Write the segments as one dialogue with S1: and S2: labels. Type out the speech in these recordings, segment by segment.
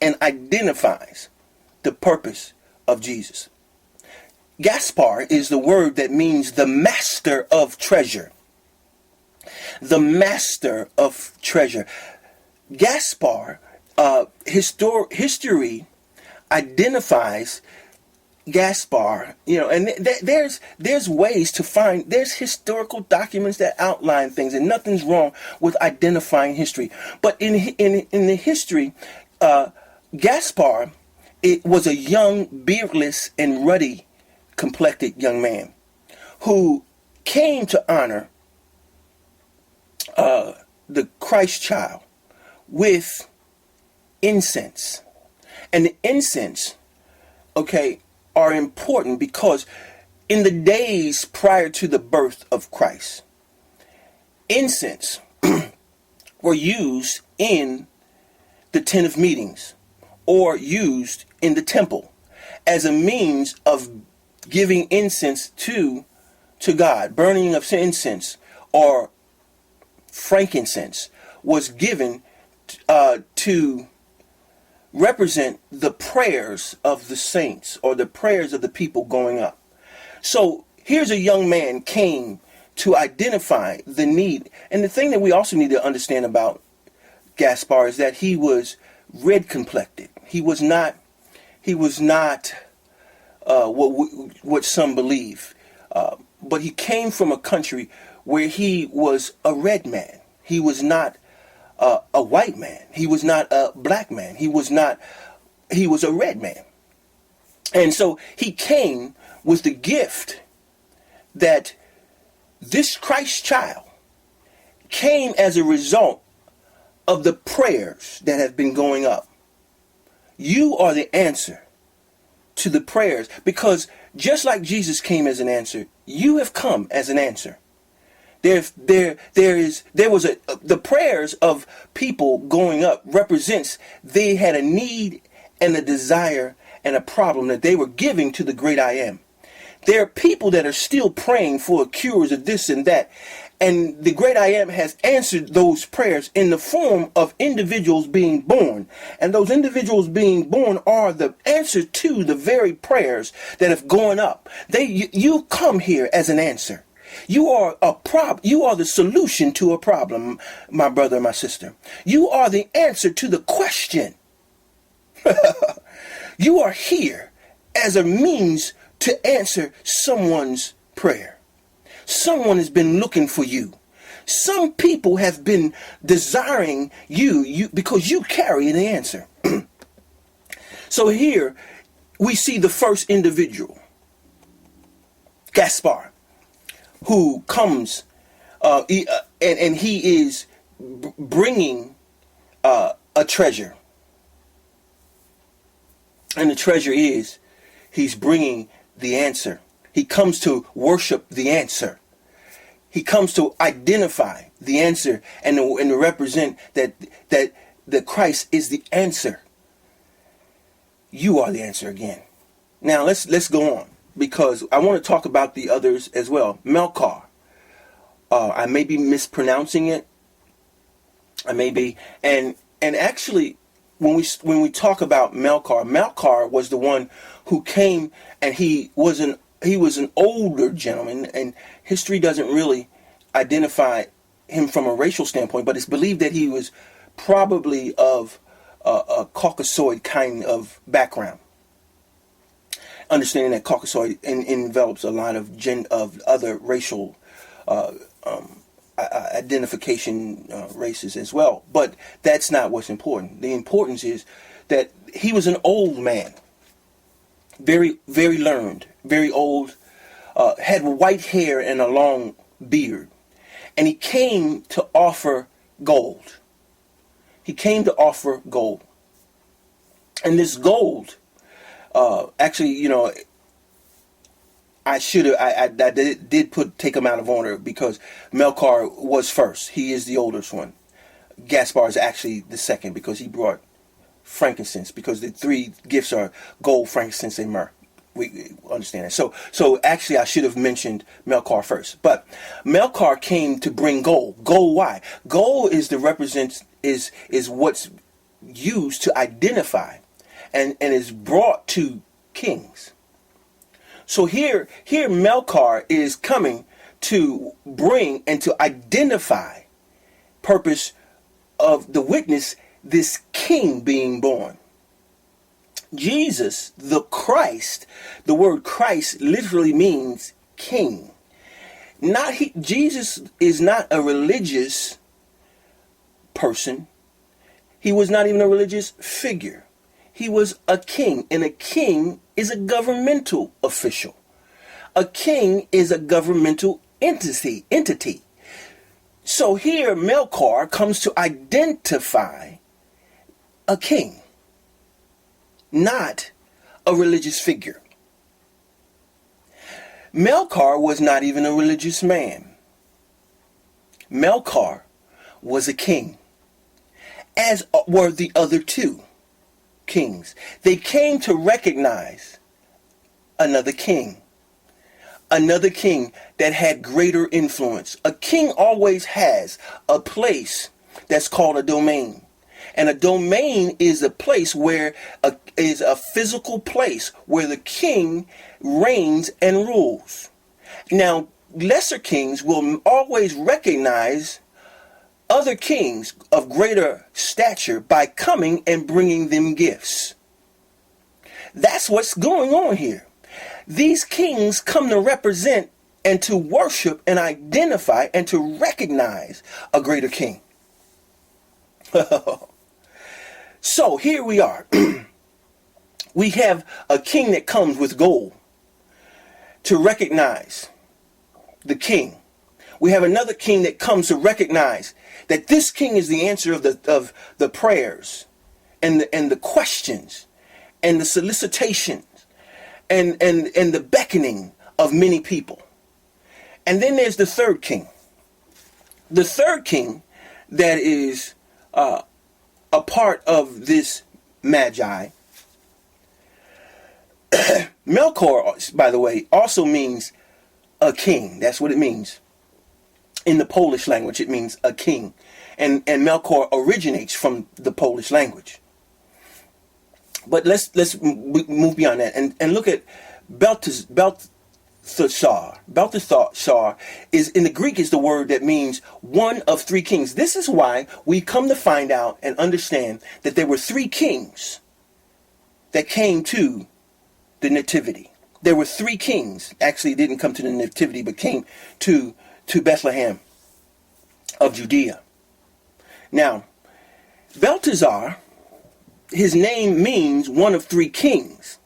S1: and identifies the purpose of Jesus. Gaspar is the word that means the master of treasure. The master of treasure. Gaspar, history identifies Gaspar, and there's ways to find, there's historical documents that outline things, and nothing's wrong with identifying history. But in the history, Gaspar, it was a young, beardless, and ruddy complected young man who came to honor the Christ child with incense. And the incense, are important because in the days prior to the birth of Christ, incense were used in the tent of meetings or used in the temple as a means of giving incense to God. Burning of incense or frankincense was given to represent the prayers of the saints or the prayers of the people going up. So here's a young man came to identify the need. And the thing that we also need to understand about Gaspar is that he was red complected. He was not what some believe. But he came from a country where he was a red man. He was not a white man. He was not a black man. He was a red man. And so he came with the gift that this Christ child came as a result of the prayers that have been going up. You are the answer to the prayers, because just like Jesus came as an answer, you have come as an answer. The prayers of people going up represents they had a need and a desire and a problem that they were giving to the great I am. There are people that are still praying for cures of this and that, and the great I am has answered those prayers in the form of individuals being born, and those individuals being born are the answer to the very prayers that have gone up. You come here as an answer. You are you are the solution to a problem, my brother, my sister. You are the answer to the question. You are here as a means to answer someone's prayer. Someone has been looking for you. Some people have been desiring you because you carry the answer. So here we see the first individual, Gaspar, who comes and he is bringing a treasure. And the treasure is he's bringing the answer. He comes to worship the answer. He comes to identify the answer and to represent that Christ is the answer. You are the answer again. Now let's go on, because I want to talk about the others as well. Melchor. I may be mispronouncing it. I may be, and actually, when we talk about Melchor was the one who came, and he was an older gentleman, and history doesn't really identify him from a racial standpoint, but it's believed that he was probably of a Caucasoid kind of background. Understanding that Caucasoid envelops a lot of other racial identification races as well, but that's not what's important. The importance is that he was an old man, very, very learned, very old, had white hair and a long beard, and he came to offer gold. He came to offer gold, and this gold, actually, I did take him out of order because Melchor was first. He is the oldest one. Gaspar is actually the second because he brought frankincense, because the three gifts are gold, frankincense, and myrrh. We understand that. So actually I should have mentioned Melchor first. But Melchor came to bring gold. Gold, why? Gold is what's used to identify and is brought to kings. So here Melkar is coming to bring and to identify purpose of the witness, this king being born. Jesus, the Christ, the word Christ literally means king. Jesus is not a religious person. He was not even a religious figure. He was a king, and a king is a governmental official. A king is a governmental entity. So here Melkar comes to identify a king, not a religious figure. Melkar was not even a religious man. Melkar was a king, as were the other two kings. They came to recognize another king that had greater influence. A king always has a place that's called a domain. And a domain is a place where is a physical place where the king reigns and rules. Now, lesser kings will always recognize other kings of greater stature by coming and bringing them gifts. That's what's going on here. These kings come to represent and to worship and identify and to recognize a greater king. So here we are. We have a king that comes with gold to recognize the king. We have another king that comes to recognize that this king is the answer of the prayers and the questions and the solicitations and the beckoning of many people. And then there's the third king. The third king that is a part of this magi. Melkor, by the way, also means a king. That's what it means. In the Polish language, it means a king. And Melkor originates from the Polish language. But let's move beyond that and look at Belteshazzar. Belteshazzar is, in the Greek, is the word that means one of three kings. This is why we come to find out and understand that there were three kings that came to the nativity. There were three kings. Actually, didn't come to the nativity, but came to Bethlehem of Judea. Now, Belteshazzar, his name means one of three kings.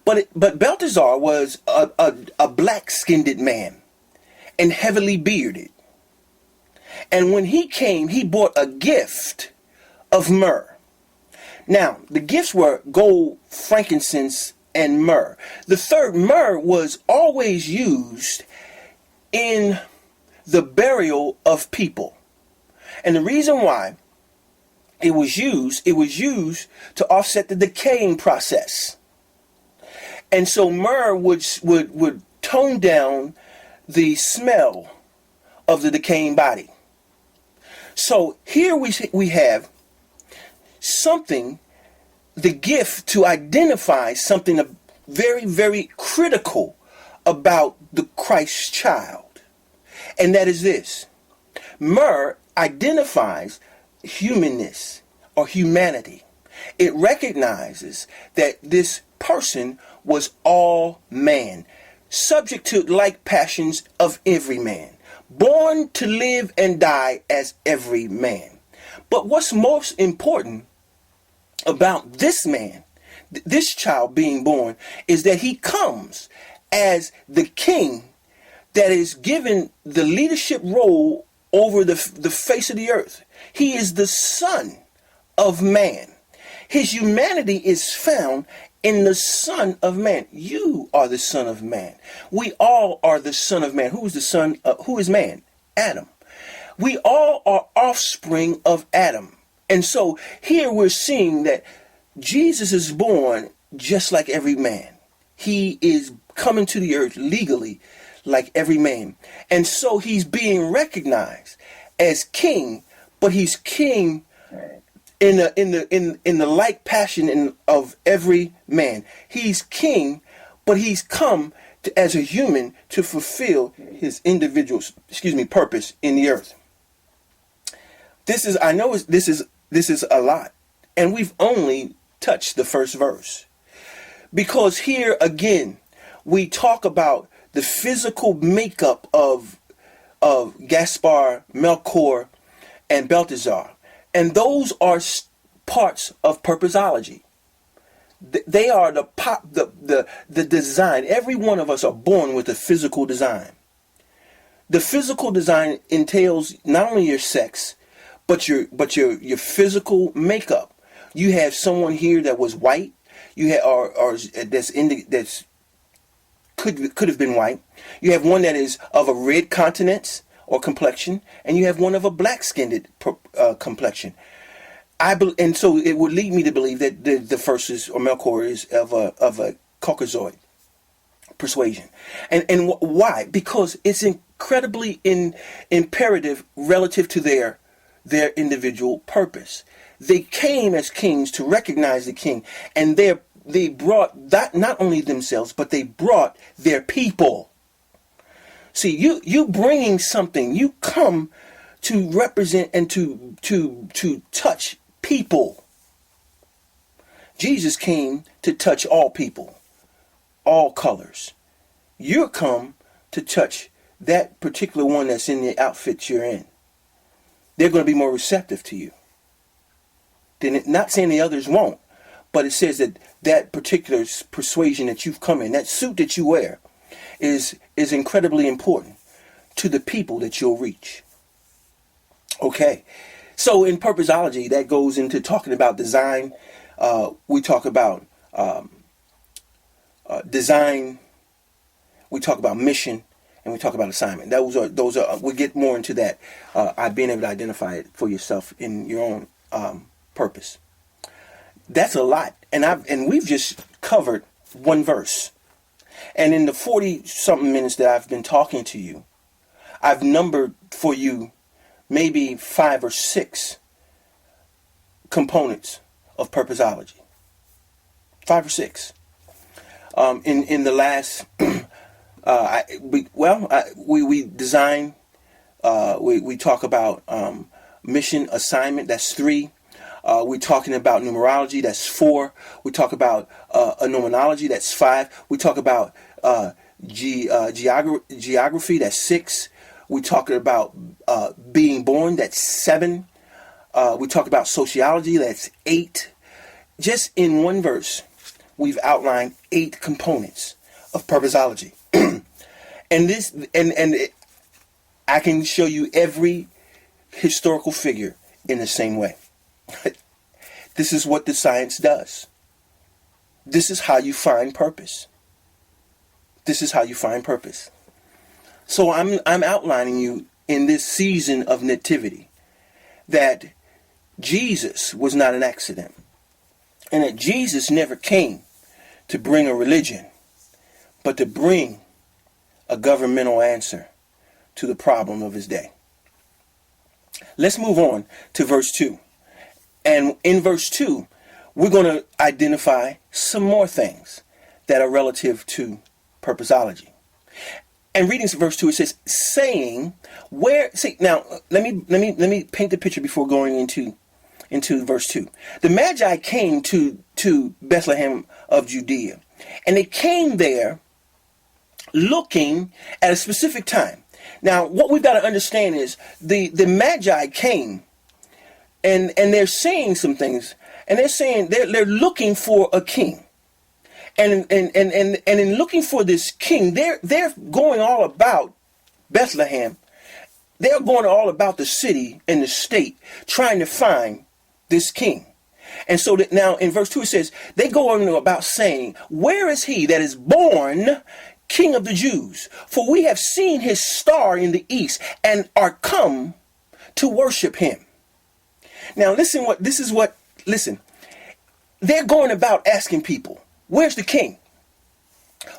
S1: But Belteshazzar was a black-skinned man and heavily bearded. And when he came, he brought a gift of myrrh. Now, the gifts were gold, frankincense, and myrrh. The third, myrrh, was always used in the burial of people. And the reason why it was used to offset the decaying process. And so myrrh would tone down the smell of the decaying body. So here we have something, the gift to identify something very, very critical about the Christ child. And that is this. Myrrh identifies humanness or humanity. It recognizes that this person was all man, subject to like passions of every man, born to live and die as every man. But what's most important about this man, this child being born, is that he comes as the king that is given the leadership role over the face of the earth. He is the Son of Man. His humanity is found in the Son of Man. You are the Son of Man. We all are the Son of Man. Who is the Son? Who is man? Adam. We all are offspring of Adam. And so here we're seeing that Jesus is born just like every man. He is coming to the earth legally like every man. And so he's being recognized as king, but he's king in the like passion of every man. He's king, but he's come as a human to fulfill his individual, purpose in the earth. I know this is a lot, and we've only touched the first verse, because here again we talk about the physical makeup of Gaspar, Melchior, and Belteshazzar, and those are parts of purposeology. They are the design. Every one of us are born with a physical design. The physical design entails not only your sex, but your physical makeup. You have someone here that was white. You have or that's could have been white. You have one that is of a red countenance or complexion, and you have one of a black-skinned complexion. And so it would lead me to believe that the first is, or Melchior, is of a Caucasoid persuasion. And why? Because it's incredibly imperative relative to their individual purpose. They came as kings to recognize the king, and they brought that, not only themselves, but they brought their people. See, you bringing something, you come to represent and to touch people. Jesus came to touch all people, all colors. You come to touch that particular one that's in the outfit you're in. They're going to be more receptive to you. Not saying the others won't, but it says that particular persuasion that you've come in, that suit that you wear, is incredibly important to the people that you'll reach. Okay, so in purposeology, that goes into talking about design. We talk about design. We talk about mission, and we talk about assignment. Those are. We get more into that. Being able to identify it for yourself in your own purpose. That's a lot, and we've just covered one verse. And in the 40-something minutes that I've been talking to you, I've numbered for you maybe 5 or 6 components of purposeology. 5 or 6. In the last, we design. We talk about mission, assignment. That's 3. We're talking about numerology. That's 4. We talk about phenomenology. That's 5. We talk about geography. That's 6. We talk about being born. That's 7. We talk about sociology. That's 8. Just in one verse, we've outlined 8 components of purposeology. and I can show you every historical figure in the same way. This is what the science does. This is how you find purpose. This is how you find purpose. So I'm outlining you in this season of nativity that Jesus was not an accident, and that Jesus never came to bring a religion, but to bring a governmental answer to the problem of his day. Let's move on to verse 2. And in verse 2, we're going to identify some more things that are relative to purposeology. And reading verse 2, it says, saying, now let me paint the picture before going into verse 2. The Magi came to Bethlehem of Judea, and they came there looking at a specific time. Now, what we've got to understand is the Magi came, and they're saying some things, and they're saying they're looking for a king, and in looking for this king, they're going all about Bethlehem. They're going all about the city and the state, trying to find this king. And so that now in verse 2 it says, they go on about saying, where is he that is born King of the Jews? For we have seen his star in the east and are come to worship him. Now listen, they're going about asking people, where's the king?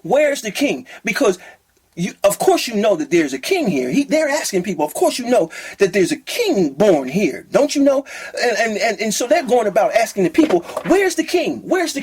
S1: Where's the king? Because Of course you know that there's a king here. They're asking people, of course you know that there's a king born here. Don't you know? And so they're going about asking the people, where's the king? Where's the